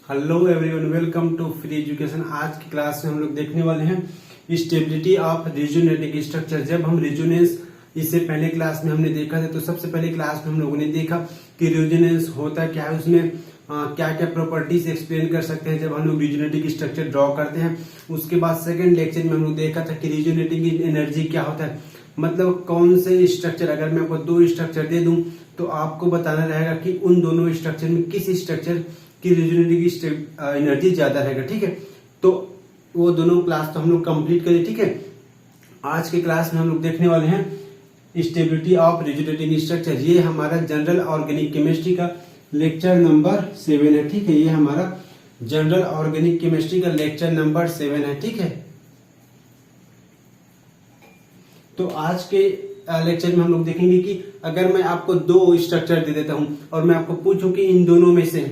Hello everyone, welcome to free education. आज की class में हम लोग देखने वाले हैं स्टेबिलिटी ऑफ रेजोनेटिंग स्ट्रक्चर। जब हम रेजोनेंस इससे पहले क्लास में हमने देखा था, तो सबसे पहले क्लास में हम लोगों ने देखा कि रेजोनेंस होता क्या है, उसमें क्या क्या प्रॉपर्टीज एक्सप्लेन कर सकते हैं जब हम लोग रेजोनेटिंग स्ट्रक्चर ड्रॉ करते हैं। उसके बाद सेकंड लेक्चर में हम लोग देखा था कि रेजोनेटिंग एनर्जी क्या होता है, मतलब कौन से स्ट्रक्चर, अगर मैं आपको दो स्ट्रक्चर दे दूं तो आपको बताना रहेगा कि उन दोनों स्ट्रक्चर में किस स्ट्रक्चर की रेजोनेटिंग एनर्जी ज्यादा रहेगा। ठीक है, तो वो दोनों क्लास तो हम लोग कंप्लीट करें। ठीक है, आज के क्लास में हम लोग देखने वाले हैं स्टेबिलिटी ऑफ रेजोनेटिंग स्ट्रक्चर। ये हमारा जनरल ऑर्गेनिक केमिस्ट्री का लेक्चर नंबर 7 है। ठीक है, ये हमारा जनरल ऑर्गेनिक केमिस्ट्री का लेक्चर नंबर 7 है। ठीक है, तो आज के लेक्चर में हम लोग देखेंगे कि अगर मैं आपको दो स्ट्रक्चर दे देता हूं और मैं आपको पूछूं कि इन दोनों में से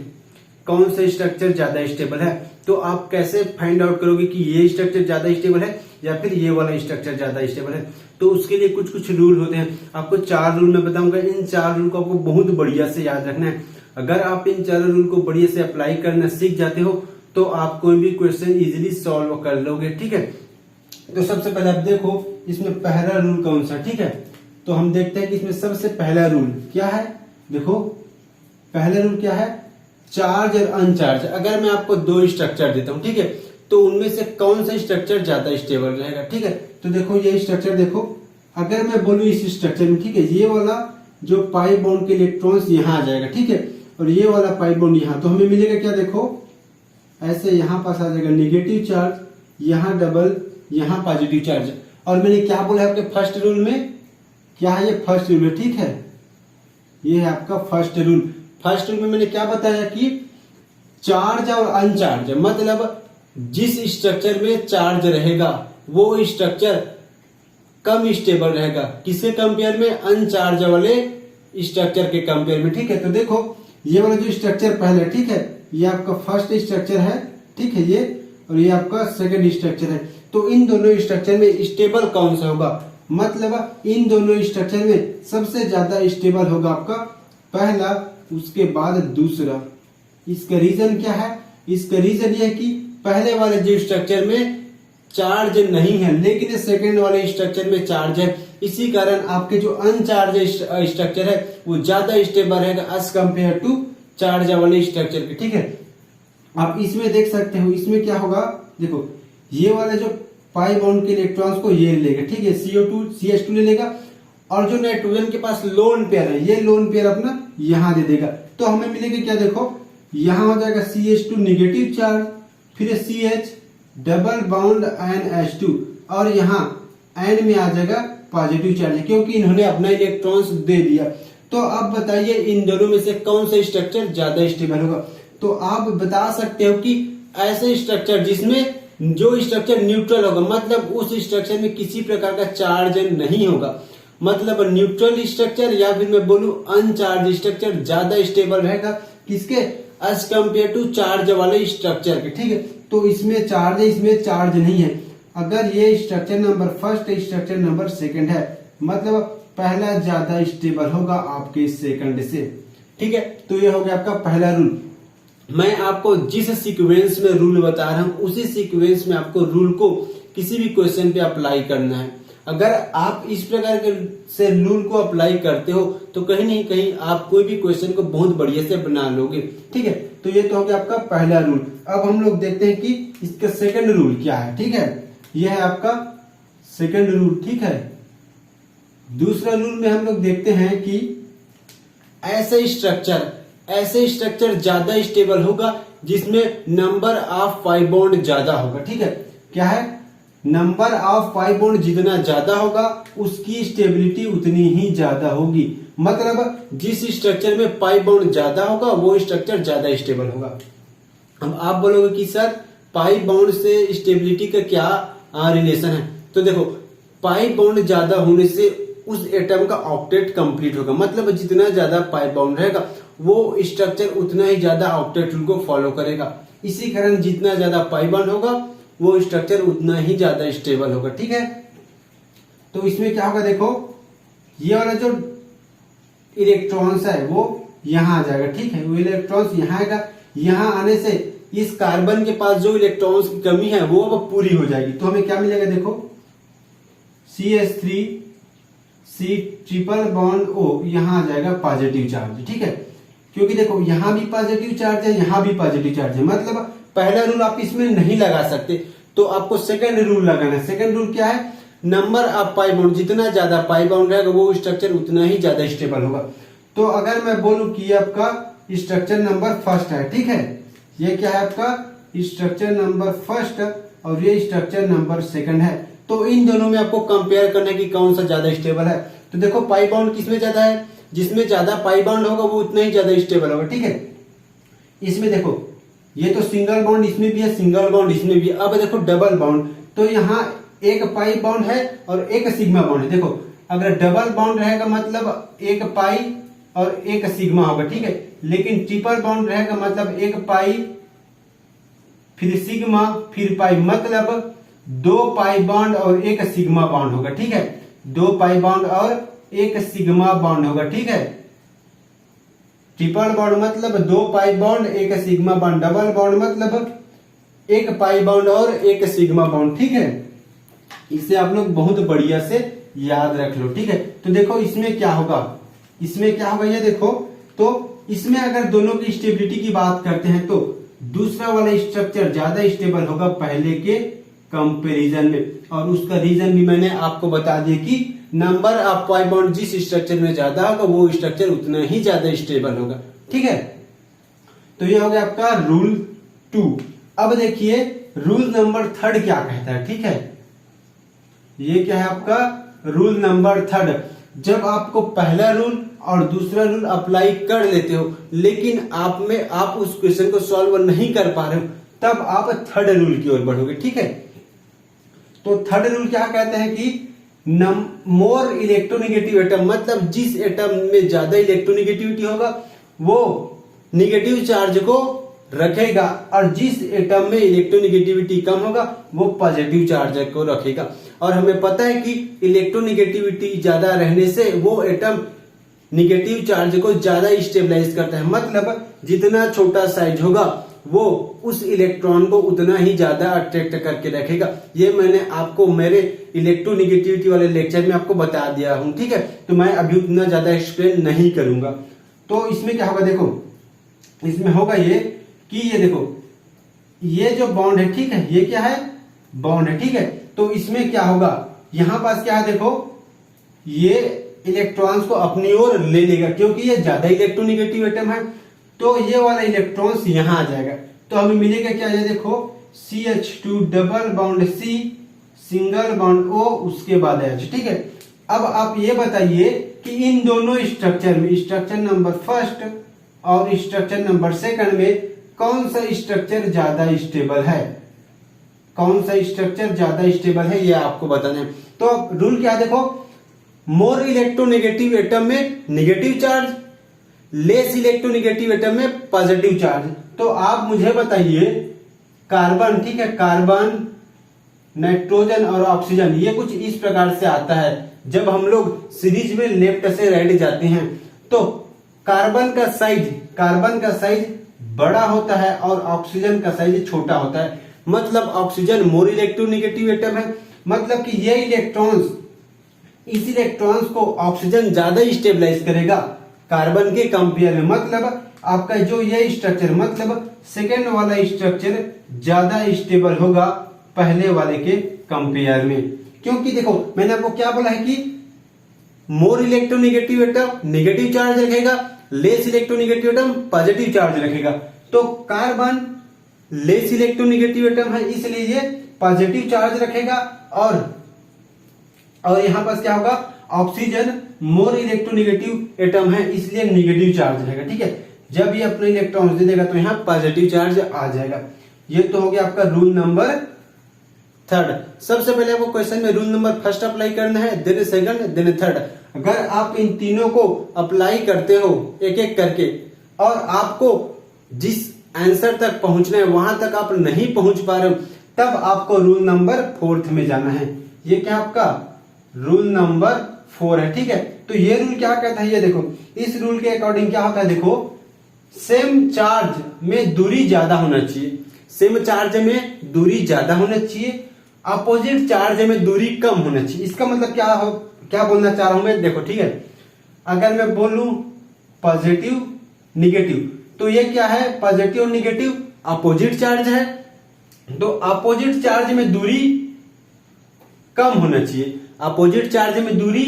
कौन सा स्ट्रक्चर ज्यादा स्टेबल है, तो आप कैसे फाइंड आउट करोगे कि ये स्ट्रक्चर ज्यादा स्टेबल है या फिर ये वाला स्ट्रक्चर ज्यादा स्टेबल है। तो उसके लिए कुछ कुछ रूल होते हैं। आपको 4 रूल मैं बताऊंगा। इन 4 रूल को आपको बहुत बढ़िया से याद रखना है। अगर आप इन 4 रूल को बढ़िया से अप्लाई करना सीख जाते हो तो आप कोई भी क्वेश्चन इजिली सॉल्व कर लोगे। ठीक है, तो सबसे पहले आप देखो इसमें पहला रूल कौन सा। ठीक है, तो हम देखते हैं कि इसमें सबसे पहला रूल क्या है। देखो पहला रूल क्या है, चार्ज और अनचार्ज। अगर मैं आपको दो स्ट्रक्चर देता हूं, ठीक है, तो उनमें से कौन सा स्ट्रक्चर ज्यादा स्टेबल रहेगा। ठीक है, तो देखो ये स्ट्रक्चर देखो, अगर मैं बोलूं इस स्ट्रक्चर में, ठीक है, ये वाला जो पाई बॉन्ड के इलेक्ट्रॉन्स यहां आ जाएगा। ठीक है, और ये वाला पाई बॉन्ड यहां, तो हमें मिलेगा क्या, देखो ऐसे यहां पास आ जाएगा नेगेटिव चार्ज, यहां डबल, यहां पॉजिटिव चार्ज। और मैंने क्या बोला आपके फर्स्ट रूल में, क्या है ये फर्स्ट रूल है। ठीक है, ये है आपका फर्स्ट रूल। फर्स्ट रूल में मैंने क्या बताया कि चार्ज और अनचार्ज, मतलब जिस स्ट्रक्चर में चार्ज रहेगा वो स्ट्रक्चर कम स्टेबल रहेगा। किसके कंपेयर में, अनचार्ज वाले स्ट्रक्चर के कंपेयर में। ठीक है, तो देखो ये वाला जो स्ट्रक्चर पहले, ठीक है, ये आपका फर्स्ट स्ट्रक्चर है। ठीक है, ये और ये आपका सेकंड स्ट्रक्चर है। तो इन दोनों स्ट्रक्चर में स्टेबल कौन सा होगा, मतलब इन दोनों स्ट्रक्चर में सबसे ज्यादा स्टेबल होगा आपका पहला, उसके बाद दूसरा। इसका रीजन क्या है, इसका रीजन यह है कि पहले वाले जो स्ट्रक्चर में चार्ज नहीं है लेकिन सेकंड वाले स्ट्रक्चर में चार्ज है, इसी कारण आपके जो अनचार्ज स्ट्रक्चर है वो ज्यादा स्टेबल रहेगा एज कंपेयर टू चार्ज वाले स्ट्रक्चर के। ठीक है, आप इसमें देख सकते हो, इसमें क्या होगा, देखो ये वाला जो पाई बॉन्ड के इलेक्ट्रॉन्स को ये लेगा। ठीक है, CO2 CH2 ले लेगा, और जो नाइट्रोजन के पास लोन पेयर है, ये लोन पेयर अपना यहां दे देगा। तो हमें मिलेगा क्या, देखो यहां हो जाएगा CH2 नेगेटिव चार्ज, फिर CH डबल बाउंड NH2, और यहाँ N में आ जाएगा पॉजिटिव चार्ज, क्योंकि इन्होंने अपना इलेक्ट्रॉन्स दे दिया। तो अब बताइए इन दोनों में से कौन सा स्ट्रक्चर ज्यादा स्टेबल होगा। तो आप बता सकते हो कि ऐसे स्ट्रक्चर जिसमें जो स्ट्रक्चर न्यूट्रल होगा, मतलब उस स्ट्रक्चर में किसी प्रकार का चार्ज नहीं होगा, मतलब न्यूट्रल स्ट्रक्चर, या फिर मैं बोलूं अनचार्ज स्ट्रक्चर ज्यादा स्टेबल रहेगा किसके, एज कंपेयर टू चार्ज वाले स्ट्रक्चर के। ठीक है, तो इसमें चार्ज है, इसमें चार्ज नहीं है। अगर ये structure number first, structure number second है, मतलब पहला ज्यादा स्टेबल होगा आपके सेकंड से। ठीक है, तो ये हो गया आपका पहला रूल। मैं आपको जिस सीक्वेंस में रूल बता रहा हूं उसी सीक्वेंस में आपको रूल को किसी भी क्वेश्चन पे अप्लाई करना है। अगर आप इस प्रकार के से रूल को अप्लाई करते हो तो कहीं नहीं कहीं आप कोई भी क्वेश्चन को बहुत बढ़िया से बना लोगे। ठीक है, तो ये तो हो गया आपका पहला रूल। अब हम लोग देखते हैं कि इसका सेकंड रूल क्या है। ठीक है, यह है आपका सेकंड रूल। ठीक है, दूसरा रूल में हम लोग देखते हैं कि ऐसे स्ट्रक्चर ज्यादा स्टेबल होगा जिसमें नंबर ऑफ पाई बॉन्ड ज्यादा होगा। ठीक है, क्या है, नंबर ऑफ पाई बॉन्ड जितना ज्यादा होगा उसकी स्टेबिलिटी उतनी ही ज्यादा होगी। मतलब जिस स्ट्रक्चर में पाई बॉन्ड ज्यादा होगा वो स्ट्रक्चर ज्यादा स्टेबल होगा। अब आप बोलोगे कि सर पाई बॉन्ड से स्टेबिलिटी का क्या रिलेशन है, तो देखो पाई बॉन्ड ज्यादा होने से उस एटम का ऑक्टेट कंप्लीट होगा, मतलब जितना ज्यादा पाई बॉन्ड रहेगा वो स्ट्रक्चर उतना ही ज्यादा ऑक्टेट रूल को फॉलो करेगा। इसी कारण जितना ज्यादा पाई बॉन्ड होगा वो स्ट्रक्चर उतना ही ज्यादा स्टेबल होगा। ठीक है, तो इसमें क्या होगा, देखो ये वाला जो इलेक्ट्रॉन्स है वो यहां आ जाएगा। ठीक है, वो इलेक्ट्रॉन्स यहां आएगा, यहां आने से इस कार्बन के पास जो इलेक्ट्रॉन्स की कमी है वो अब पूरी हो जाएगी। तो हमें क्या मिलेगा, देखो CH3 C triple bond O, यहां आ जाएगा पॉजिटिव चार्ज, ठीक है। क्योंकि देखो यहां भी पॉजिटिव चार्ज है, यहां भी पॉजिटिव चार्ज है, मतलब पहला रूल आप इसमें नहीं लगा सकते, तो आपको सेकंड रूल लगाना है। सेकंड रूल क्या है, नंबर ऑफ पाई बॉन्ड, जितना ज्यादा पाई बॉन्ड रहेगा वो स्ट्रक्चर उतना ही ज्यादा स्टेबल होगा। तो अगर मैं बोलूं कि ये आपका स्ट्रक्चर नंबर फर्स्ट है, ठीक है, ये क्या है आपका स्ट्रक्चर नंबर फर्स्ट और ये स्ट्रक्चर नंबर सेकंड है, तो इन दोनों में आपको कंपेयर करना है कि कौन सा ज्यादा स्टेबल है। तो देखो पाई बॉन्ड किसमें ज्यादा है, जिसमें ज्यादा पाई बॉन्ड होगा वो उतना ही ज्यादा स्टेबल होगा, ठीक है। इसमें देखो ये तो सिंगल बॉन्ड इसमें भी है, सिंगल बॉन्ड इसमें भी है। अब देखो डबल बॉन्ड, तो यहाँ एक पाई बॉन्ड है और एक सिग्मा बॉन्ड है। देखो अगर डबल बॉन्ड रहेगा मतलब एक पाई और एक सिग्मा होगा, ठीक है। लेकिन ट्रिपल बॉन्ड रहेगा मतलब एक पाई फिर सिग्मा फिर पाई, मतलब दो पाई बॉन्ड और एक सिग्मा बॉन्ड होगा, ठीक है। दो पाई बॉन्ड और एक सिग्मा बॉन्ड होगा, ठीक है। ट्रिपल बॉन्ड मतलब दो पाई बॉन्ड एक सिग्मा बॉन्ड, डबल बॉन्ड मतलब एक पाई बॉन्ड और एक सिग्मा बॉन्ड, ठीक है। इसे आप लोग बहुत बढ़िया से याद रख लो, ठीक है। तो देखो इसमें क्या होगा, इसमें क्या होगा ये देखो, तो इसमें अगर दोनों की स्टेबिलिटी की बात करते हैं तो दूसरा वाला स्ट्रक्चर ज्यादा स्टेबल होगा पहले के कंपैरिजन में, और उसका रीजन भी मैंने आपको बता दिया कि नंबर ऑफ पाई बॉन्ड जिस स्ट्रक्चर में ज्यादा होगा वो स्ट्रक्चर उतना ही ज्यादा स्टेबल होगा, ठीक है। तो ये हो गया आपका रूल 2। अब देखिए रूल नंबर 3 क्या कहता है, ठीक है। ये क्या है आपका रूल नंबर 3। जब आपको पहला रूल और दूसरा रूल अप्लाई कर लेते हो लेकिन आप उस क्वेश्चन को सॉल्व नहीं कर पा रहे हो, तब आप थर्ड रूल की ओर बढ़ोगे, ठीक है। तो थर्ड रूल क्या कहते हैं कि मोर इलेक्ट्रोनिगेटिव एटम, मतलब जिस एटम में ज्यादा इलेक्ट्रोनिगेटिविटी होगा वो निगेटिव चार्ज को रखेगा और जिस एटम में इलेक्ट्रोनिगेटिविटी कम होगा वो पॉजिटिव चार्ज को रखेगा। और हमें पता है कि इलेक्ट्रोनिगेटिविटी ज्यादा रहने से वो एटम निगेटिव चार्ज को ज्यादा स्टेबलाइज करता है, मतलब जितना छोटा साइज होगा वो उस इलेक्ट्रॉन को उतना ही ज्यादा अट्रैक्ट करके रखेगा। ये मैंने आपको मेरे इलेक्ट्रोनिगेटिविटी वाले लेक्चर में आपको बता दिया हूं, ठीक है। तो मैं अभी उतना ज्यादा एक्सप्लेन नहीं करूंगा। तो इसमें क्या होगा, देखो इसमें होगा ये कि ये देखो ये जो बॉन्ड है, ठीक है, ये क्या है बॉन्ड है, ठीक है। तो इसमें क्या होगा, यहां पास क्या है, देखो ये इलेक्ट्रॉन्स को अपनी ओर ले लेगा क्योंकि ये ज्यादा इलेक्ट्रोनिगेटिव एटम है, तो ये वाला इलेक्ट्रॉन्स यहां आ जाएगा। तो हमें मिलेगा क्या, ये देखो CH2 double bond C single bond O उसके बाद H, ठीक है। अब आप ये बताइए कि इन दोनों स्ट्रक्चर में, स्ट्रक्चर नंबर फर्स्ट और स्ट्रक्चर नंबर सेकंड में कौन सा स्ट्रक्चर ज्यादा स्टेबल है, कौन सा स्ट्रक्चर ज्यादा स्टेबल है ये आपको बताना है। तो अब रूल क्या है, देखो मोर इलेक्ट्रोनेगेटिव एटम में negative charge, less electronegative atom में पॉजिटिव चार्ज। तो आप मुझे बताइए कार्बन, ठीक है, कार्बन नाइट्रोजन और ऑक्सीजन ये कुछ इस प्रकार से आता है। जब हम लोग सीरीज में लेफ्ट से राइट जाते हैं तो कार्बन का साइज बड़ा होता है और ऑक्सीजन का साइज छोटा होता है, मतलब ऑक्सीजन मोर इलेक्ट्रोनेगेटिव एटम है, मतलब कि ये इलेक्ट्रॉन्स, इस इलेक्ट्रॉन्स को ऑक्सीजन ज्यादा स्टेबलाइज करेगा कार्बन के कंपेयर में, मतलब आपका जो ये स्ट्रक्चर, मतलब सेकेंड वाला स्ट्रक्चर ज्यादा स्टेबल होगा पहले वाले के कंपेयर में। क्योंकि देखो मैंने आपको क्या बोला है कि more electronegative atom negative charge रखेगा, less electronegative atom positive charge रखेगा। तो कार्बन लेस इलेक्ट्रोनेगेटिव एटम है इसलिए ये पॉजिटिव चार्ज रखेगा, और यहां पास क्या होगा, ऑक्सीजन मोर इलेक्ट्रोनेगेटिव एटम है इसलिए नेगेटिव चार्ज रहेगा, ठीक है। जब ये अपने इलेक्ट्रॉन्स दे देगा तो यहाँ पॉजिटिव चार्ज आ जाएगा। ये तो हो गया आपका रूल नंबर 3। सबसे पहले आपको क्वेश्चन में रूल नंबर फर्स्ट अप्लाई करना है, देन सेकंड, देन थर्ड। अगर आप इन तीनों को अप्लाई करते हो एक एक करके और आपको जिस आंसर तक पहुंचना है वहां तक आप नहीं पहुंच पा रहे हो, तब आपको रूल नंबर 4 में जाना है। ये क्या आपका रूल नंबर 4 है, ठीक है। तो ये रूल क्या कहता है, ये देखो इस रूल के अकॉर्डिंग क्या होता है, देखो सेम चार्ज में दूरी ज्यादा होना चाहिए, सेम चार्ज में दूरी ज्यादा होना चाहिए, अपोजिट चार्ज में दूरी कम होना चाहिए। इसका मतलब क्या बोलना चाह रहा हूं मैं, देखो ठीक है। अगर मैं बोलूं पॉजिटिव निगेटिव, तो ये क्या है, पॉजिटिव और निगेटिव अपोजिट चार्ज है, तो अपोजिट चार्ज में दूरी कम होना चाहिए, अपोजिट चार्ज में दूरी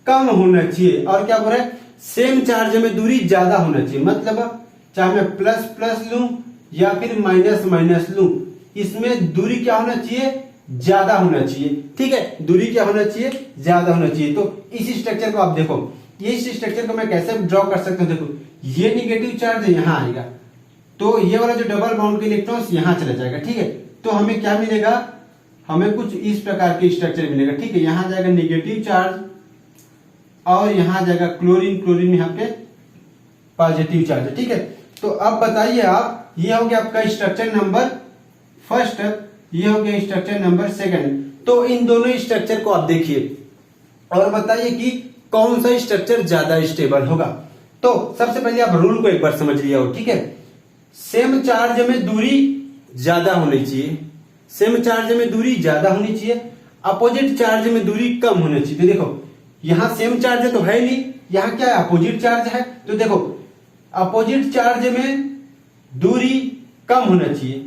कम होना चाहिए। और क्या बोल रहा है, सेम चार्ज में दूरी ज्यादा होना चाहिए, मतलब चाहे मैं प्लस प्लस लूं या फिर माइनस माइनस लूं, इसमें दूरी क्या होना चाहिए, ज्यादा होना चाहिए। ठीक है, दूरी क्या होना चाहिए, ज्यादा होना चाहिए। तो इस स्ट्रक्चर को आप देखो, ये इस स्ट्रक्चर को मैं कैसे ड्रॉ कर सकता हूं, देखो ये निगेटिव चार्ज यहां आएगा, तो ये वाला जो डबल बॉन्ड के इलेक्ट्रॉन्स यहां चला जाएगा। ठीक है, तो हमें क्या मिलेगा, हमें कुछ इस प्रकार के स्ट्रक्चर मिलेगा। ठीक है, यहां जाएगा निगेटिव चार्ज और यहां जाएगा क्लोरीन, क्लोरीन यहाँ पे पॉजिटिव चार्ज। ठीक है, तो अब बताइए आप, ये हो गया आपका स्ट्रक्चर नंबर फर्स्ट, ये हो गया स्ट्रक्चर नंबर सेकंड। तो इन दोनों स्ट्रक्चर को आप देखिए और बताइए कि कौन सा स्ट्रक्चर ज्यादा स्टेबल होगा। तो सबसे पहले आप रूल को एक बार समझ लिया हो। ठीक है, सेम चार्ज में दूरी ज्यादा होनी चाहिए, सेम चार्ज में दूरी ज्यादा होनी चाहिए, अपोजिट चार्ज में दूरी कम होनी चाहिए। तो देखो यहां सेम चार्ज तो है नहीं, यहां क्या है, अपोजिट चार्ज है। तो देखो अपोजिट चार्ज में दूरी कम होना चाहिए,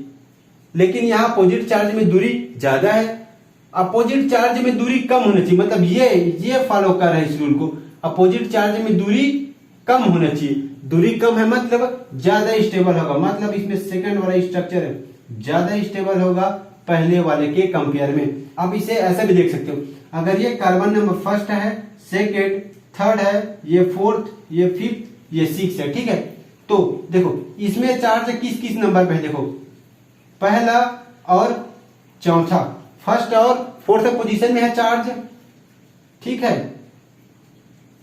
लेकिन यहां अपोजिट चार्ज में दूरी ज्यादा है, अपोजिट चार्ज में दूरी कम होना चाहिए, मतलब ये फॉलो कर रहे हैं इस रूल को, अपोजिट चार्ज में दूरी कम होना चाहिए। दूरी कम है मतलब ज्यादा स्टेबल होगा, मतलब इसमें सेकंड वाला स्ट्रक्चर ज्यादा स्टेबल होगा पहले वाले के कंपेयर में। आप इसे ऐसा भी देख सकते हो, अगर ये कार्बन नंबर फर्स्ट है, सेकंड, थर्ड है, ये फोर्थ, ये फिफ्थ, ये सिक्स है। ठीक है, तो देखो इसमें चार्ज किस किस नंबर पे है, देखो पहला और चौथा, फर्स्ट और फोर्थ पोजीशन में है चार्ज। ठीक है,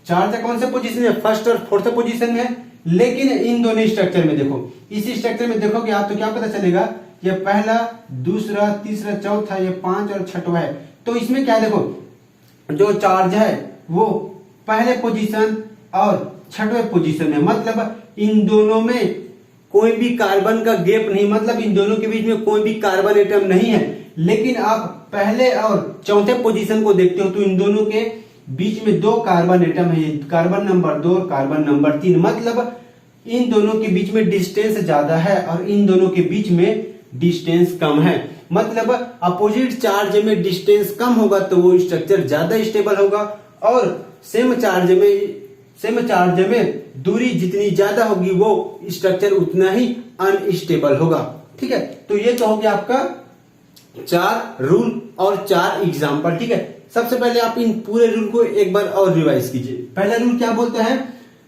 चार्ज कौन से पोजीशन में, फर्स्ट और फोर्थ पोजीशन में है। लेकिन इन दोनों स्ट्रक्चर में देखो, इस स्ट्रक्चर में देखोगे आप तो क्या पता चलेगा, ये पहला, दूसरा, तीसरा, चौथा, ये पांच और छठवा है। तो इसमें क्या देखो, जो चार्ज है वो पहले पोजीशन और छठवें पोजीशन में, मतलब इन दोनों में कोई भी कार्बन का गैप नहीं, मतलब इन दोनों के बीच में कोई भी कार्बन एटम नहीं है। लेकिन आप पहले और चौथे पोजीशन को देखते हो तो इन दोनों के बीच में दो कार्बन एटम है, कार्बन नंबर 2 और कार्बन नंबर 3, मतलब इन दोनों के बीच में डिस्टेंस ज्यादा है और इन दोनों के बीच में डिस्टेंस कम है। मतलब अपोजिट चार्ज में डिस्टेंस कम होगा तो वो स्ट्रक्चर ज्यादा स्टेबल होगा, और सेम चार्ज में दूरी जितनी ज्यादा होगी वो स्ट्रक्चर उतना ही अनस्टेबल होगा। ठीक है, तो ये तो हो गया आपका 4 रूल और 4 एग्जाम्पल। ठीक है, सबसे पहले आप इन पूरे रूल को एक बार और रिवाइज कीजिए। पहला रूल क्या बोलता है,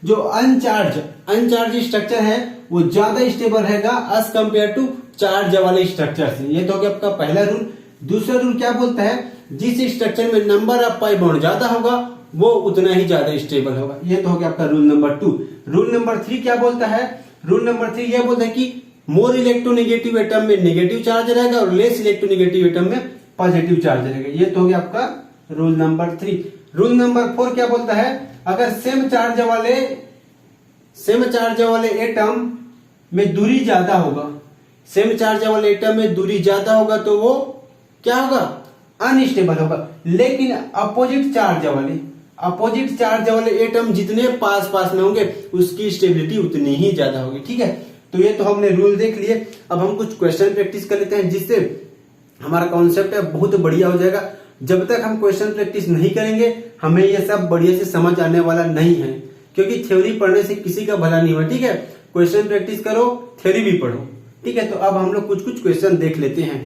जो अनचार्ज स्ट्रक्चर है वो ज्यादा स्टेबल रहेगा एज कंपेयर टू चार्ज वाले स्ट्रक्चर से। ये तो हो गया आपका पहला रूल। दूसरा रूल क्या बोलता है, जिस स्ट्रक्चर में नंबर ऑफ पाई बॉन्ड ज्यादा होगा वो उतना ही ज्यादा स्टेबल होगा। ये तो हो गया आपका रूल नंबर 2। रूल नंबर 3 क्या बोलता है, रूल नंबर 3 यह बोलता है कि मोर इलेक्ट्रोनेगेटिव एटम में नेगेटिव चार्ज रहेगा और लेस इलेक्ट्रोनेगेटिव एटम में पॉजिटिव चार्ज रहेगा। ये तो हो गया आपका रूल नंबर 3। रूल नंबर 4 क्या बोलता है, अगर सेम चार्ज वाले एटम में दूरी ज्यादा होगा, सेम चार्ज वाले एटम में दूरी ज्यादा होगा तो वो क्या होगा, अनस्टेबल होगा। लेकिन अपोजिट चार्ज वाले एटम जितने पास में होंगे उसकी स्टेबिलिटी उतनी ही ज्यादा होगी। ठीक है, तो ये तो हमने रूल देख लिए। अब हम कुछ क्वेश्चन प्रैक्टिस कर लेते हैं जिससे हमारा कॉन्सेप्ट है बहुत बढ़िया हो जाएगा। जब तक हम क्वेश्चन प्रैक्टिस नहीं करेंगे हमें ये सब बढ़िया से समझ आने वाला नहीं है, क्योंकि थ्योरी पढ़ने से किसी का भला नहीं हुआ। ठीक है, क्वेश्चन प्रैक्टिस करो, थ्योरी भी पढ़ो। ठीक है, तो अब हम लोग कुछ क्वेश्चन देख लेते हैं।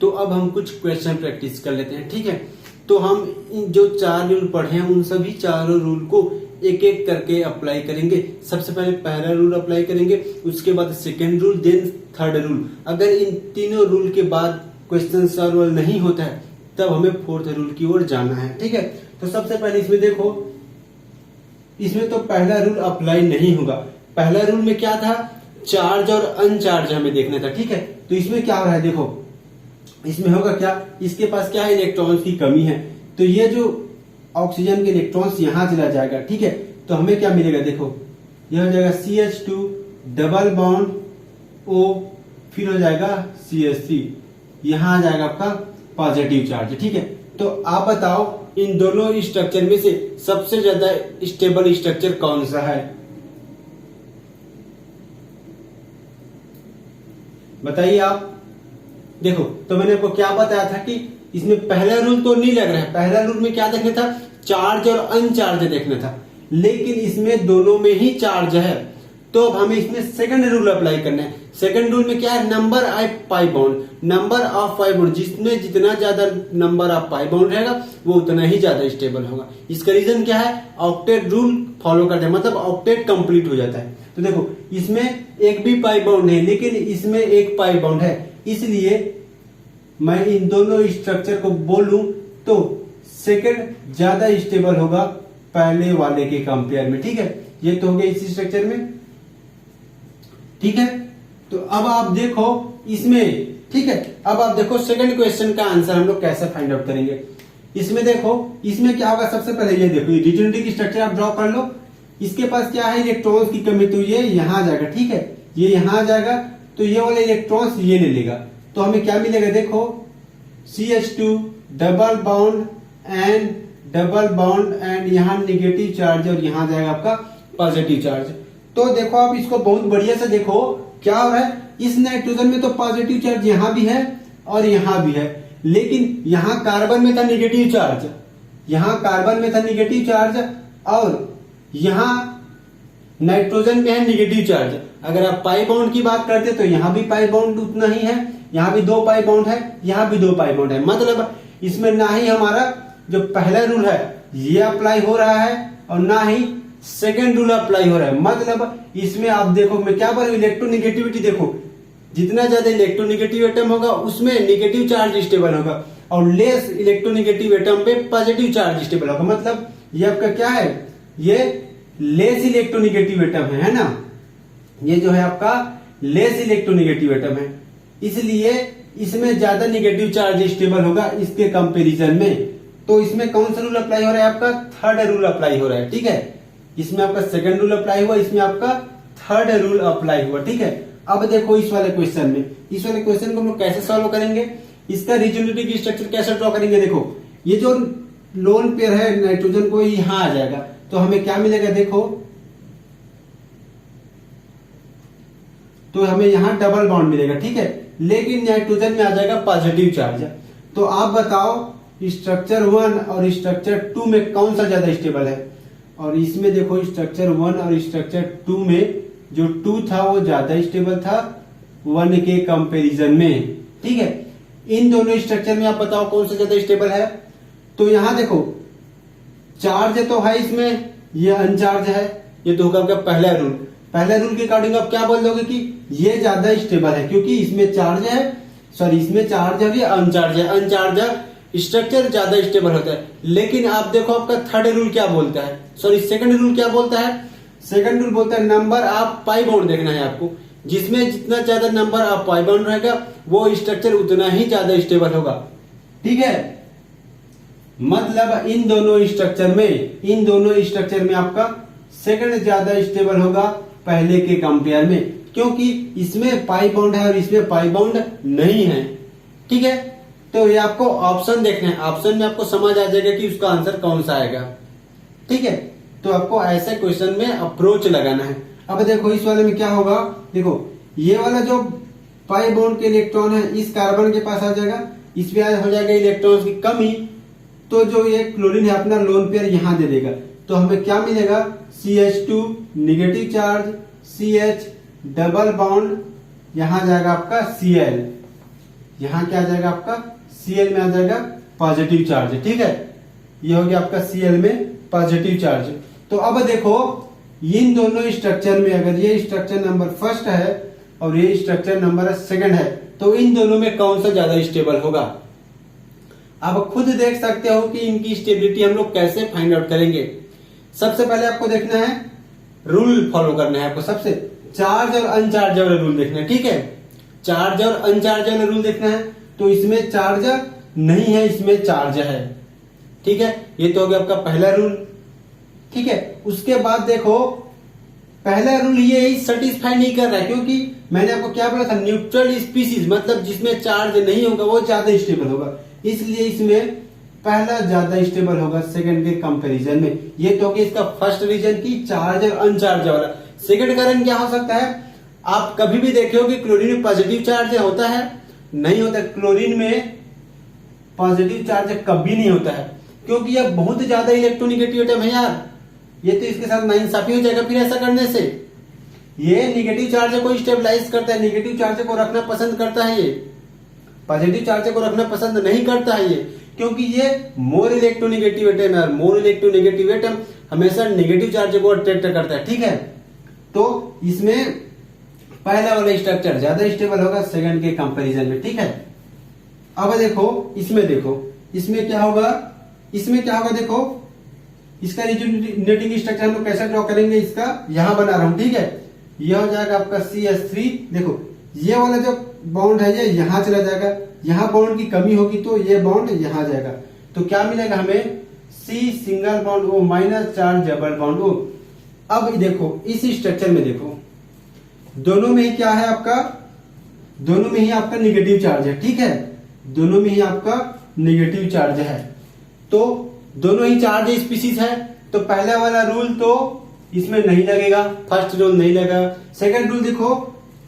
तो अब हम कुछ क्वेश्चन प्रैक्टिस कर लेते हैं। ठीक है, तो हम जो 4 रूल पढ़े हैं उन सभी चारों रूल को एक एक करके अप्लाई करेंगे। सबसे पहले पहला रूल अप्लाई करेंगे, उसके बाद second rule, then third rule. अगर इन तीनों रूल के बाद क्वेश्चन सॉल्व नहीं होता है तब हमें फोर्थ रूल की ओर जाना है। ठीक है, तो सबसे पहले इसमें देखो, इसमें तो पहला रूल अप्लाई नहीं होगा। पहला रूल में क्या था, चार्ज और अनचार्ज हमें देखना था। ठीक है, तो इसमें क्या हो रहा है, देखो इसमें होगा क्या, इसके पास क्या है, इलेक्ट्रॉन्स की कमी है, तो ये जो ऑक्सीजन के इलेक्ट्रॉन्स यहां चला जाएगा। ठीक है, तो हमें क्या मिलेगा, देखो यह हो जाएगा CH2 डबल बॉन्ड O, फिर हो जाएगा CH3, यहां आ जाएगा आपका पॉजिटिव चार्ज। ठीक है, तो आप बताओ इन दोनों स्ट्रक्चर में से सबसे ज्यादा स्टेबल स्ट्रक्चर कौन सा है? बताइए आप। देखो, तो मैंने आपको क्या बताया था कि इसमें पहला रूल तो नहीं लग रहा है। पहला रूल में क्या देखना था? चार्ज और अनचार्ज देखना था, लेकिन इसमें दोनों में ही चार्ज है। तो अब हमें इसमें सेकंड रूल अप्लाई करना है। सेकंड रूल में क्या है? Number of pi bond, number of pi bond, जिसमें जितना ज्यादा नंबर ऑफ पाई बॉन्ड रहेगा वो उतना ही ज्यादा स्टेबल होगा। इसका रीजन क्या है? ऑक्टेट रूल फॉलो करते हैं, मतलब ऑक्टेट कंप्लीट हो जाता है। तो देखो, इसमें एक भी पाई बॉन्ड नहीं, लेकिन इसमें एक पाई बॉन्ड है, इसलिए मैं इन दोनों स्ट्रक्चर को बोलूं तो सेकंड ज्यादा स्टेबल होगा पहले वाले के कंपेयर में। ठीक है, ये तो हो गया इस स्ट्रक्चर में। ठीक है, तो अब आप देखो इसमें, ठीक है, अब आप देखो सेकंड क्वेश्चन का आंसर हम लोग कैसे फाइंड आउट करेंगे। इसमें देखो, इसमें क्या होगा? सबसे पहले ये देखो, रिजोनेटिंग स्ट्रक्चर आप ड्रॉ कर लो। इसके पास क्या है? इलेक्ट्रॉन्स की कमी, तो ये यहां आ जाएगा। ठीक है, ये यहां आ जाएगा, तो ये वाले इलेक्ट्रॉन्स ये ले लेगा, तो हमें क्या मिलेगा? देखो, CH2 डबल बॉन्ड एंड यहाँ निगेटिव चार्ज, और यहां जाएगा आपका पॉजिटिव चार्ज। तो देखो, आप इसको बहुत बढ़िया से देखो क्या हो रहा है। इस नाइट्रोजन में तो पॉजिटिव चार्ज यहां भी है और यहां भी है, लेकिन यहां कार्बन में था निगेटिव चार्ज, यहां कार्बन में था निगेटिव चार्ज, और यहां नाइट्रोजन में है निगेटिव चार्ज। अगर आप पाई बॉन्ड की बात करते तो यहां भी पाई बॉन्ड उतना ही है, यहां भी 2 पाई बॉन्ड है, यहां भी 2 पाई बॉन्ड है। मतलब इसमें ना ही हमारा जो पहला रूल है ये अप्लाई हो रहा है और ना ही सेकेंड रूल अप्लाई हो रहा है। मतलब इसमें आप देखो, मैं क्या बोल रहा हूं, इलेक्ट्रोनिगेटिविटी देखो, जितना ज्यादा इलेक्ट्रोनिगेटिव एटम होगा उसमें नेगेटिव चार्ज स्टेबल होगा, और लेस इलेक्ट्रोनिगेटिव एटम पे पॉजिटिव चार्ज स्टेबल होगा। मतलब ये आपका क्या है? ये लेस इलेक्ट्रोनिगेटिव एटम है ना, ये जो है आपका लेस इलेक्ट्रोनिगेटिव एटम है, इसलिए इसमें ज्यादा निगेटिव चार्ज स्टेबल होगा इसके कंपैरिजन में। तो इसमें कौन सा रूल अप्लाई हो रहा है? आपका थर्ड रूल अप्लाई हो रहा है। ठीक है, इसमें आपका सेकंड रूल अप्लाई हुआ, इसमें आपका थर्ड रूल अप्लाई हुआ। ठीक है, अब देखो इस वाले क्वेश्चन में, इस वाले क्वेश्चन को हम लोग कैसे सॉल्व करेंगे, इसका रिजोनेटिंग स्ट्रक्चर कैसे ड्रॉ करेंगे। देखो, ये जो लोन पेयर है नाइट्रोजन को यहां आ जाएगा, तो हमें क्या मिलेगा? देखो, तो हमें यहां डबल बॉन्ड मिलेगा। ठीक है, लेकिन नाइट्रोजन में आ जाएगा पॉजिटिव चार्ज। तो आप बताओ स्ट्रक्चर 1 और स्ट्रक्चर 2 में कौन सा ज्यादा स्टेबल है? और इसमें देखो, स्ट्रक्चर 1 और स्ट्रक्चर 2 में जो 2 था वो ज्यादा स्टेबल था 1 के कंपैरिजन में। ठीक है, इन दोनों स्ट्रक्चर में आप बताओ कौन सा ज्यादा स्टेबल है? तो यहां देखो, चार्ज तो है इसमें, ये अनचार्ज है, ये तो होगा आपका पहला रूल। पहला रूल के अकॉर्डिंग आप क्या बोल दोगे कि ये ज्यादा स्टेबल है, क्योंकि इसमें चार्ज है, सॉरी इसमें चार्ज है, ये अनचार्ज है। अनचार्ज स्ट्रक्चर ज्यादा स्टेबल होता है। लेकिन आप देखो, आपका थर्ड रूल क्या बोलता है, सॉरी सेकंड रूल क्या बोलता है? सेकंड रूल बोलता है नंबर ऑफ पाई बॉन्ड देखना है आपको, जिसमें जितना ज्यादा नंबर ऑफ पाई बॉन्ड रहेगा वो स्ट्रक्चर उतना ही ज्यादा स्टेबल होगा। ठीक है, मतलब इन दोनों स्ट्रक्चर में आपका सेकंड ज्यादा स्टेबल होगा पहले के कंपेयर में, क्योंकि इसमें पाई बॉन्ड है और इसमें पाई बॉन्ड नहीं है। ठीक है, तो ये आपको ऑप्शन देखना है, ऑप्शन में आपको समझ आ जाएगा कि उसका आंसर कौन सा आएगा। ठीक है, तो आपको ऐसे क्वेश्चन में अप्रोच लगाना है। अब देखो, इस वाले में क्या होगा? देखो, ये वाला जो पाई बॉन्ड के इलेक्ट्रॉन है इस कार्बन के पास आ जाएगा, इसमें हो जाएगा इलेक्ट्रॉन की कमी, तो जो ये क्लोरीन है अपना लोन पेयर यहां दे देगा, तो हमें क्या मिलेगा? CH2 negative charge, CH double bond, यहां जाएगा आपका Cl, यहां क्या आ जाएगा आपका Cl में आ जाएगा पॉजिटिव चार्ज। ठीक है, ये हो गया आपका Cl में पॉजिटिव चार्ज। तो अब देखो, इन दोनों स्ट्रक्चर में अगर ये स्ट्रक्चर नंबर फर्स्ट है और ये स्ट्रक्चर नंबर सेकंड है, तो इन दोनों में कौन सा ज्यादा स्टेबल होगा? आप खुद देख सकते हो कि इनकी स्टेबिलिटी हम लोग कैसे फाइंड आउट करेंगे। सबसे पहले आपको देखना है, रूल फॉलो करना है आपको, सबसे चार्ज और अनचार्ज वाला रूल देखना है। ठीक है, चार्ज और अनचार्ज वाला रूल देखना है। तो इसमें चार्ज नहीं है, इसमें चार्ज है। ठीक है, ये तो हो गया आपका पहला रूल। ठीक है, उसके बाद देखो, पहला रूल ये सेटिस्फाई नहीं कर रहा है, क्योंकि मैंने आपको क्या बोला था, न्यूट्रल स्पीसीज मतलब जिसमें चार्ज नहीं होगा वो ज्यादा स्टेबल होगा, इसलिए इसमें पहला ज्यादा स्टेबल होगा सेकंड के कंपैरिजन में। ये तो कि इसका फर्स्ट रीजन की चार्ज और अनचार्ज वाला। सेकंड कारण क्या हो सकता है, आप कभी भी देखे हो कि क्लोरीन में पॉजिटिव चार्ज होता है, नहीं होता। क्लोरीन में पॉजिटिव चार्ज कभी नहीं होता है, क्योंकि यह बहुत ज्यादा इलेक्ट्रोनिगेटिव एटम है यार। ये तो इसके साथ नाइंसाफी हो जाएगा फिर ऐसा करने से। ये निगेटिव चार्ज को स्टेबलाइज करता है, निगेटिव चार्ज को रखना पसंद करता है, ये पॉजिटिव चार्ज को रखना पसंद नहीं करता है ये, क्योंकि ये मोर इलेक्ट्रोनिगेटिव एटम है, और मोर इलेक्ट्रोनिगेटिव एटम हमेशा नेगेटिव चार्ज को अट्रैक्ट करता है, ठीक है। तो इसमें पहला वाला स्ट्रक्चर ज्यादा स्टेबल होगा सेकंड के कंपैरिजन में, ठीक है। अब देखो इसमें क्या होगा, देखो इसका रिजोनेटिंग स्ट्रक्चर हम लोग कैसे ड्रॉ करेंगे, इसका यहां बना रहा हूं, ठीक है। यह हो जाएगा आपका CH3। देखो ये वाला जो बॉन्ड है ये यहां चला जाएगा, यहां बॉन्ड की कमी होगी तो ये बॉन्ड यहां जाएगा, तो क्या मिलेगा हमें C single bond O minus charge double bond O। अब देखो इस स्ट्रक्चर में देखो दोनों में ही क्या है आपका, दोनों में ही आपका निगेटिव चार्ज है, ठीक है। दोनों में ही आपका निगेटिव चार्ज है, तो दोनों ही चार्ज स्पीसीज है, तो पहला वाला रूल तो इसमें नहीं लगेगा, फर्स्ट रूल नहीं लगेगा। सेकंड रूल देखो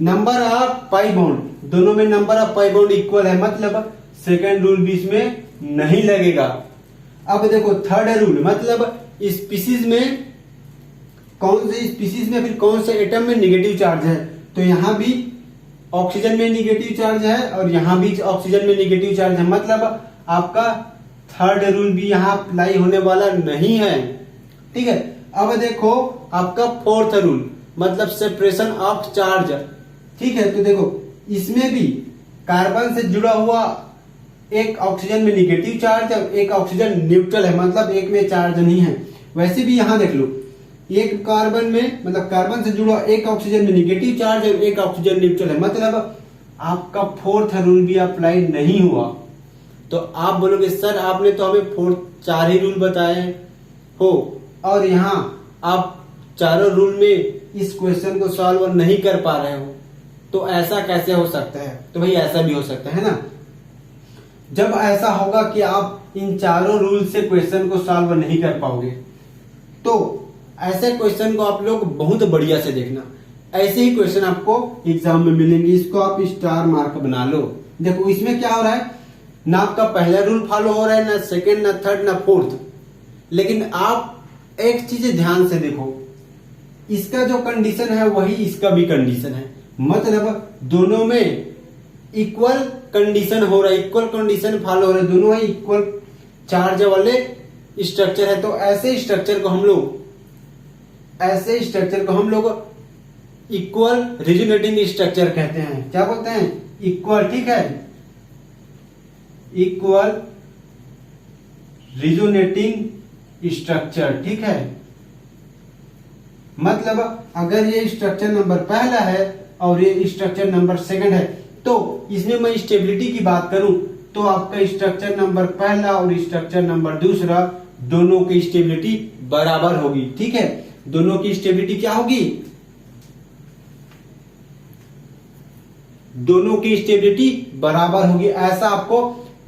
नंबर ऑफ पाई बॉन्ड, दोनों में number of pi bond equal है, मतलब सेकंड रूल भी इसमें नहीं लगेगा। अब देखो थर्ड रूल, मतलब स्पीसीज में कौन से स्पीसीज में फिर कौन से एटम में निगेटिव चार्ज है, तो यहां भी ऑक्सीजन में निगेटिव चार्ज है और यहां भी ऑक्सीजन में निगेटिव चार्ज है, मतलब आपका थर्ड रूल भी यहां अप्लाई होने वाला नहीं है, ठीक है। अब देखो आपका फोर्थ रूल, मतलब सेपरेशन ऑफ चार्ज, ठीक है। तो देखो इसमें भी कार्बन से जुड़ा हुआ एक ऑक्सीजन में निगेटिव चार्ज और एक ऑक्सीजन न्यूट्रल है, मतलब एक में चार्ज नहीं है। वैसे भी यहां देख लो एक कार्बन में, मतलब कार्बन से जुड़ा एक ऑक्सीजन में निगेटिव चार्ज और एक ऑक्सीजन न्यूट्रल है, मतलब आपका फोर्थ रूल भी अप्लाई नहीं हुआ। तो आप बोलोगे सर आपने तो हमें चार ही रूल बताए हो और यहाँ आप चारों रूल में इस क्वेश्चन को सॉल्व नहीं कर पा रहे हो, तो ऐसा कैसे हो सकता है। तो भाई ऐसा भी हो सकता है ना, जब ऐसा होगा कि आप इन चारों रूल से क्वेश्चन को सॉल्व नहीं कर पाओगे, तो ऐसे क्वेश्चन को आप लोग बहुत बढ़िया से देखना। ऐसे ही क्वेश्चन आपको एग्जाम में मिलेंगे, इसको आप स्टार मार्क बना लो। देखो इसमें क्या हो रहा है, ना आपका पहला रूल फॉलो हो रहा है, ना सेकंड, ना थर्ड, ना फोर्थ, लेकिन आप एक चीज ध्यान से देखो, इसका जो कंडीशन है वही इसका भी कंडीशन है, मतलब दोनों में इक्वल कंडीशन हो रहा है, इक्वल कंडीशन फॉलो हो रहा है, दोनों ही इक्वल चार्ज वाले स्ट्रक्चर है। तो ऐसे स्ट्रक्चर को हम लोग इक्वल रिजोनेटिंग स्ट्रक्चर कहते हैं। क्या बोलते हैं, इक्वल, ठीक है, इक्वल रिजोनेटिंग स्ट्रक्चर, ठीक है। मतलब अगर ये स्ट्रक्चर नंबर पहला है और ये स्ट्रक्चर नंबर सेकंड है, तो इसमें मैं स्टेबिलिटी की बात करूं तो आपका स्ट्रक्चर नंबर पहला और स्ट्रक्चर नंबर दूसरा दोनों की स्टेबिलिटी बराबर होगी, ठीक है। दोनों की स्टेबिलिटी क्या होगी, दोनों की स्टेबिलिटी बराबर होगी। ऐसा आपको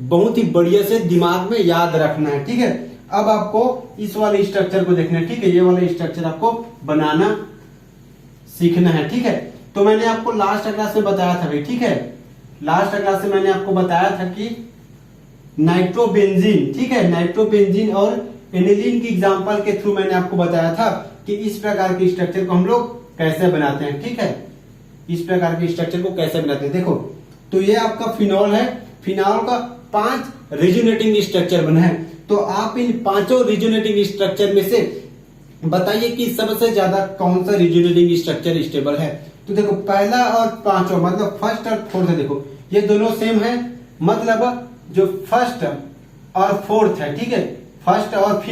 बहुत ही बढ़िया से दिमाग में याद रखना है, ठीक है। अब आपको इस वाले स्ट्रक्चर को देखना है, ठीक है। ये वाला स्ट्रक्चर आपको बनाना सीखना है, ठीक है। तो मैंने आपको लास्ट क्लास में बताया था भाई, ठीक है। लास्ट क्लास में मैंने आपको बताया था कि नाइट्रोबेंजीन, ठीक है, नाइट्रोबेंजीन और एनिलीन की एग्जांपल के थ्रू मैंने आपको बताया था कि इस प्रकार के स्ट्रक्चर को हम लोग कैसे बनाते हैं, ठीक है। इस प्रकार के स्ट्रक्चर को कैसे बनाते हैं, देखो तो ये आपका फिनॉल है, फिनॉल का 5 रिजोनेटिंग स्ट्रक्चर बना है। तो आप इन 5 रिजोनेटिंग स्ट्रक्चर में से बताइए कि सबसे ज्यादा कौन सा रिजोनेटिंग स्ट्रक्चर स्टेबल है। तो देखो पहला और 5वां, मतलब फर्स्ट और फोर्थ, देखो ये दोनों सेम है, मतलब जो फर्स्ट और फोर्थ है, ठीक है, फर्स्ट और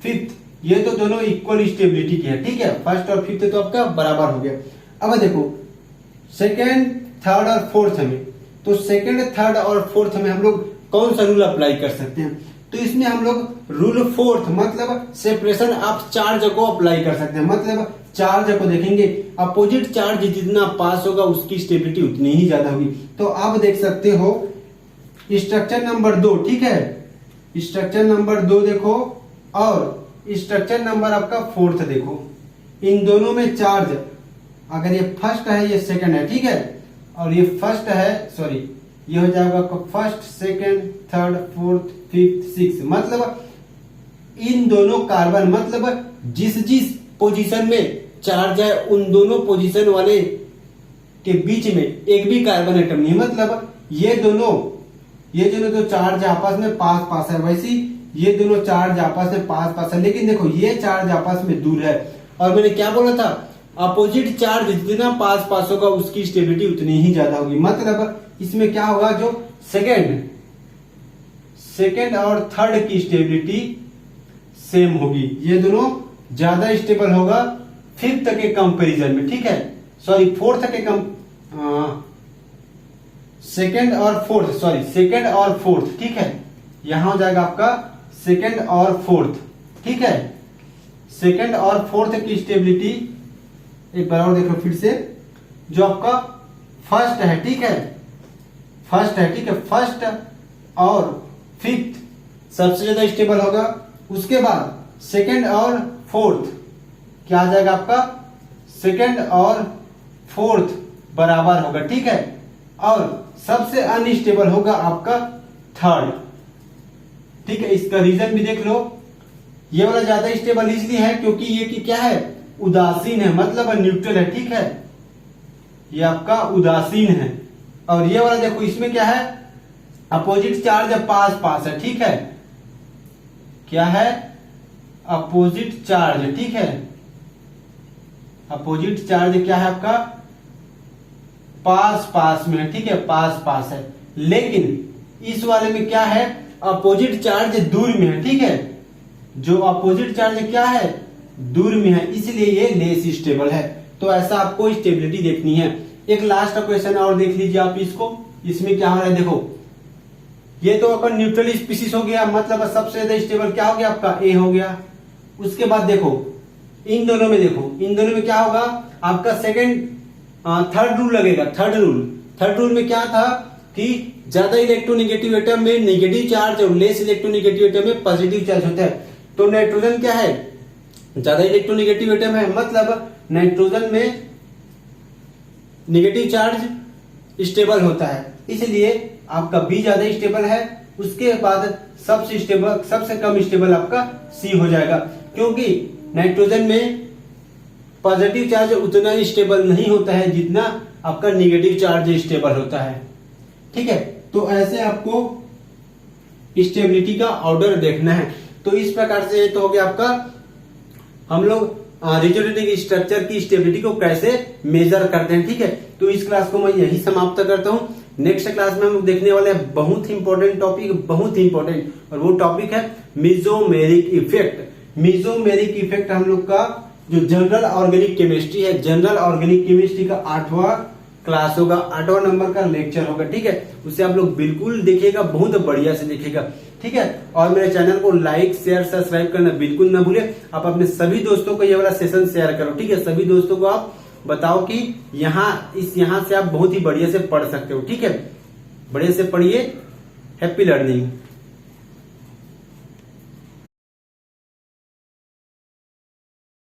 फिफ्थ ये तो दोनों इक्वल स्टेबिलिटी की है, ठीक है। फर्स्ट और फिफ्थ तो आपका बराबर हो गया। अब देखो सेकेंड, थर्ड और फोर्थ में, तो सेकेंड, थर्ड और फोर्थ में हम लोग कौन सा रूल अप्लाई कर सकते हैं। तो इसमें हम लोग रूल फोर्थ मतलब सेपरेशन ऑफ चार्ज को अप्लाई कर सकते हैं। मतलब चार्ज को देखेंगे, अपोजिट चार्ज जितना पास होगा उसकी स्टेबिलिटी उतनी ही ज्यादा होगी। तो आप देख सकते हो स्ट्रक्चर नंबर 2, ठीक है, स्ट्रक्चर नंबर 2 देखो और स्ट्रक्चर नंबर आपका 4th देखो, इन दोनों में चार्ज अगर ये फर्स्ट है ये सेकंड है, ठीक है, और ये फर्स्ट है, सॉरी ये हो जाएगा first, second, third, fourth, fifth, six, मतलब इन दोनों कार्बन, मतलब जिस जिस पोजीशन में चार्ज है उन दोनों पोजीशन वाले के बीच में एक भी कार्बन एटम नहीं। मतलब ये दोनों जो चार्ज आपस में पास पास है, वैसे ये दोनों चार्ज आपस में पास पास है, लेकिन देखो ये चार्ज आपस में दूर है। और मैंने क्या बोला था, अपोजिट चार्ज जितना पास पास होगा उसकी स्टेबिलिटी उतनी ही ज्यादा होगी। मतलब इसमें क्या होगा, जो सेकेंड और थर्ड की स्टेबिलिटी सेम होगी, ये दोनों ज्यादा स्टेबल होगा फिफ्थ के कंपैरिजन में, ठीक है, सॉरी फोर्थ के सेकेंड और फोर्थ, ठीक है, यहां हो जाएगा आपका सेकेंड और फोर्थ, ठीक है, सेकेंड और फोर्थ की स्टेबिलिटी एक बार और देखो फिर से, जो आपका फर्स्ट है, ठीक है, फर्स्ट और फिफ्थ सबसे ज्यादा स्टेबल होगा। उसके बाद सेकेंड और फोर्थ क्या आ जाएगा आपका, सेकेंड और फोर्थ बराबर होगा, ठीक है, और सबसे अनस्टेबल होगा आपका थर्ड, ठीक है। इसका रीजन भी देख लो, ये वाला ज्यादा स्टेबल इसलिए है क्योंकि ये की क्या है, उदासीन है, मतलब न्यूट्रल है, ठीक है, ये आपका उदासीन है। और ये वाला देखो इसमें क्या है, अपोजिट चार्ज पास पास है, ठीक है, क्या है, अपोजिट चार्ज, ठीक है, अपोजिट चार्ज क्या है आपका, पास पास में है, ठीक है, पास पास है। लेकिन इस वाले में क्या है, अपोजिट चार्ज दूर में है, ठीक है, जो अपोजिट चार्ज क्या है, दूर में है, इसलिए ये लेस स्टेबल है। तो ऐसा आपको स्टेबिलिटी देखनी है। एक लास्ट क्वेश्चन और देख लीजिए आप इसको, इसमें क्या हो रहा है देखो, ये तो अपन न्यूट्रल स्पीसीज हो गया, मतलब सबसे ज्यादा स्टेबल क्या हो गया आपका, ए हो गया। उसके बाद देखो इन दोनों में, देखो इन दोनों में क्या होगा आपका, थर्ड रूल लगेगा। थर्ड रूल में क्या था कि ज्यादा इलेक्ट्रोनेगेटिव एटम में नेगेटिव चार्ज और लेस इलेक्ट्रोनेगेटिव एटम में पॉजिटिव चार्ज होता है। तो नाइट्रोजन क्या है, ज्यादा इलेक्ट्रोनेगेटिव एटम है, मतलब नाइट्रोजन में नेगेटिव चार्ज स्टेबल होता है, इसलिए आपका बी ज्यादा स्टेबल है। उसके बाद सबसे कम स्टेबल आपका सी हो जाएगा, क्योंकि नाइट्रोजन में पॉजिटिव चार्ज उतना स्टेबल नहीं होता है जितना आपका नेगेटिव चार्ज स्टेबल होता है, ठीक है। तो ऐसे आपको स्टेबिलिटी का ऑर्डर देखना है। तो इस प्रकार से तो हो गया आपका, हम लोग रिजोनेटिंग स्ट्रक्चर की स्टेबिलिटी को कैसे मेजर करते हैं, ठीक है। तो इस क्लास को मैं यही समाप्त करता हूं। नेक्स्ट क्लास में हम लोग देखने वाले हैं बहुत इंपॉर्टेंट टॉपिक, बहुत इंपॉर्टेंट, और वो टॉपिक है मेसोमेरिक इफेक्ट। मेसोमेरिक इफेक्ट हम लोग का जो जनरल ऑर्गेनिक केमिस्ट्री है, जनरल ऑर्गेनिक केमिस्ट्री का 8वां क्लास होगा, 8वां नंबर का लेक्चर होगा, ठीक है। उसे आप लोग बिल्कुल देखिएगा, बहुत बढ़िया से देखिएगा, ठीक है। और मेरे चैनल को लाइक शेयर सब्सक्राइब करना बिल्कुल ना भूले। आप अपने सभी दोस्तों को ये वाला सेशन शेयर करो, ठीक है। सभी दोस्तों को आप बताओ कि यहाँ से आप बहुत ही बढ़िया से पढ़ सकते हो, ठीक है। बढ़िया से पढ़िए। Happy learning.